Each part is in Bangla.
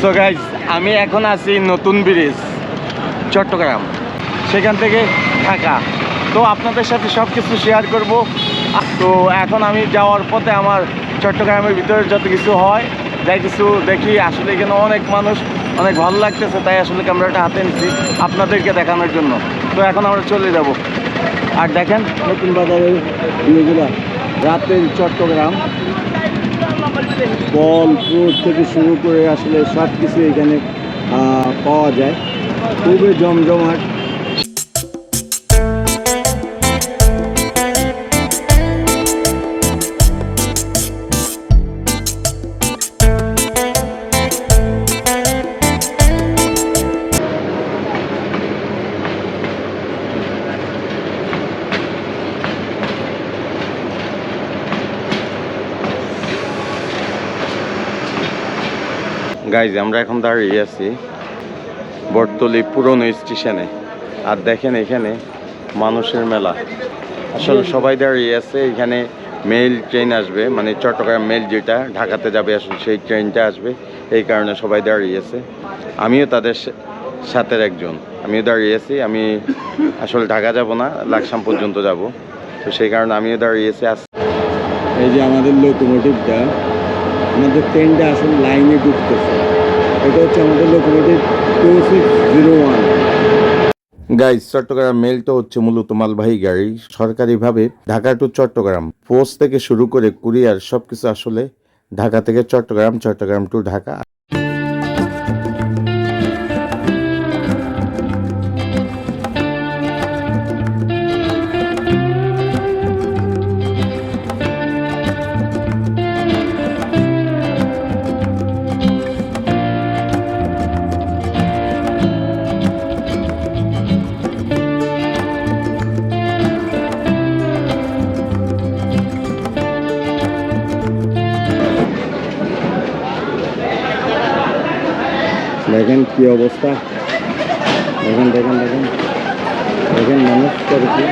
সো গাইজ, আমি এখন আছি নতুন ব্রিজ চট্টগ্রাম, সেখান থেকে ঢাকা। তো আপনাদের সাথে সব কিছু শেয়ার করব। তো এখন আমি যাওয়ার পথে আমার চট্টগ্রামের ভিতরে যত কিছু হয় যাই কিছু দেখি। আসলে এখানে অনেক মানুষ, অনেক ভালো লাগতেছে, তাই আসলে ক্যামেরাটা হাতে নিচ্ছি আপনাদেরকে দেখানোর জন্য। তো এখন আমরা চলে যাব। আর দেখেন নতুন বাজারের ভিউগুলো, রাতের চট্টগ্রাম, ফল ফ্রুট থেকে শুরু করে আসলে সব কিছু এখানে পাওয়া যায়। খুবই জমজমাট। গাইজ, আমরা এখন দাঁড়িয়ে আছি বটতলী পুরনো স্টেশনে। আর দেখেন এখানে মানুষের মেলা। আসলে সবাই দাঁড়িয়ে আছে। এখানে মেল ট্রেন আসবে, মানে চট্টগ্রাম মেল যেটা ঢাকাতে যাবে, আসলে সেই ট্রেনটা আসবে। এই কারণে সবাই দাঁড়িয়ে আছে। আমিও তাদের সাথে একজন, আমিও দাঁড়িয়ে আছি। আমি আসলে ঢাকা যাব না, লাকসাম পর্যন্ত যাব। তো সেই কারণে আমিও দাঁড়িয়ে আছি। এই যে আমাদের লোকোমোটিভটা, আমাদের ট্রেনটা আসলে লাইনে ঢুকতেছে। এটা হচ্ছে আমাদের লোকোমোটিভ 2601। গাইজ, চট্টগ্রাম মেলটা হচ্ছে মূলত মালবাহী গাড়ি। সরকারিভাবে ঢাকা টু চট্টগ্রাম, পোস্ট থেকে শুরু করে কুরিয়ার সবকিছু আসলে ঢাকা থেকে চট্টগ্রাম, চট্টগ্রাম টু ঢাকা। দেখেন কি অবস্থা, দেখেন দেখেন দেখেন দেখেন মানুষ করেছে।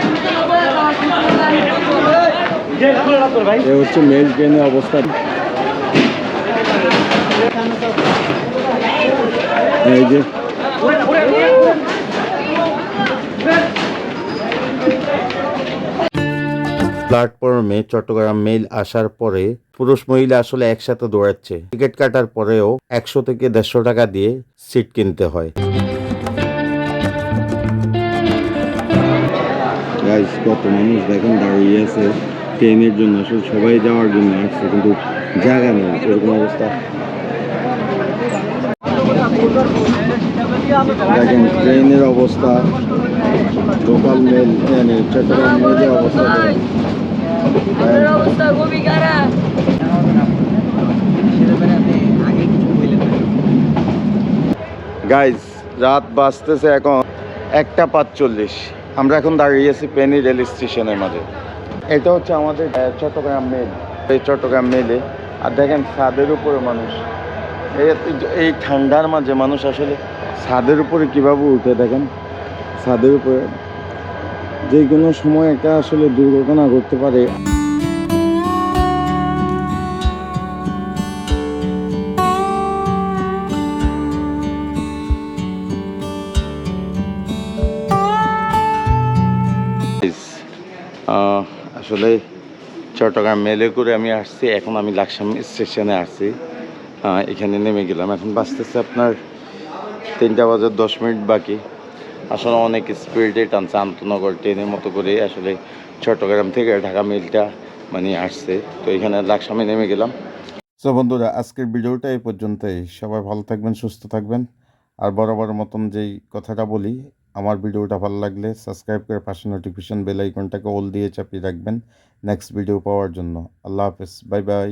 এ হচ্ছে মেল ট্রেনের অবস্থা। এই যে প্ল্যাটফর্মে চট্টগ্রাম মেল আসার পরে পুরুষ মহিলা আসলে একসাথে দৌড়াচ্ছে। টিকিট কাটার পরেও 100 থেকে 150 টাকা দিয়ে সিট কিনতে হয়। গাইস, কত মানুষ দেখেন দাঁড়িয়ে আছে ট্রেনের জন্য। আসলে সবাই যাওয়ার জন্য আসছে, কিন্তু জায়গা নেই, এরকম অবস্থা। দেখেন ট্রেনের অবস্থা, লোকাল মেল চট্টগ্রাম মেলের অবস্থা। গাইজ, রাত বাজতেছে এখন 1:45। আমরা এখন দাঁড়িয়ে আছি পেনি রেল স্টেশনের মাঝে। এটা হচ্ছে আমাদের চট্টগ্রাম মেল, এই চট্টগ্রাম মেলে। আর দেখেন ছাদের উপরে মানুষ, এই ঠান্ডার মাঝে মানুষ আসলে ছাদের উপরে কীভাবে উঠে। দেখেন ছাদের উপরে যে কোনো সময় একটা আসলে দুর্ঘটনা ঘটতে পারে। আসলে চট্টগ্রাম মেলে করে আমি আসছি। এখন আমি লাকসাম স্টেশনে আসছি, এখানে নেমে গেলাম। এখন বাজতেছে আপনার 3:10 বাকি। আসলে অনেক স্পিডে টানছে, আন্তনগর ট্রেনের মতো করে আসলে চট্টগ্রাম থেকে ঢাকা মেলটা মানে আসছে। তো এখানে লাকসামে নেমে গেলাম। তো বন্ধুরা, আজকের ভিডিওটা এই পর্যন্তই। সবাই ভালো থাকবেন, সুস্থ থাকবেন। আর বরাবর মতন যেই কথাটা বলি, আমার ভিডিওটা ভালো লাগলে সাবস্ক্রাইব করে পাশে নোটিফিকেশন বেল আইকনটাকে অল দিয়ে চাপিয়ে রাখবেন নেক্সট ভিডিও পাওয়ার জন্য। আল্লাহ হাফেজ, বাই বাই।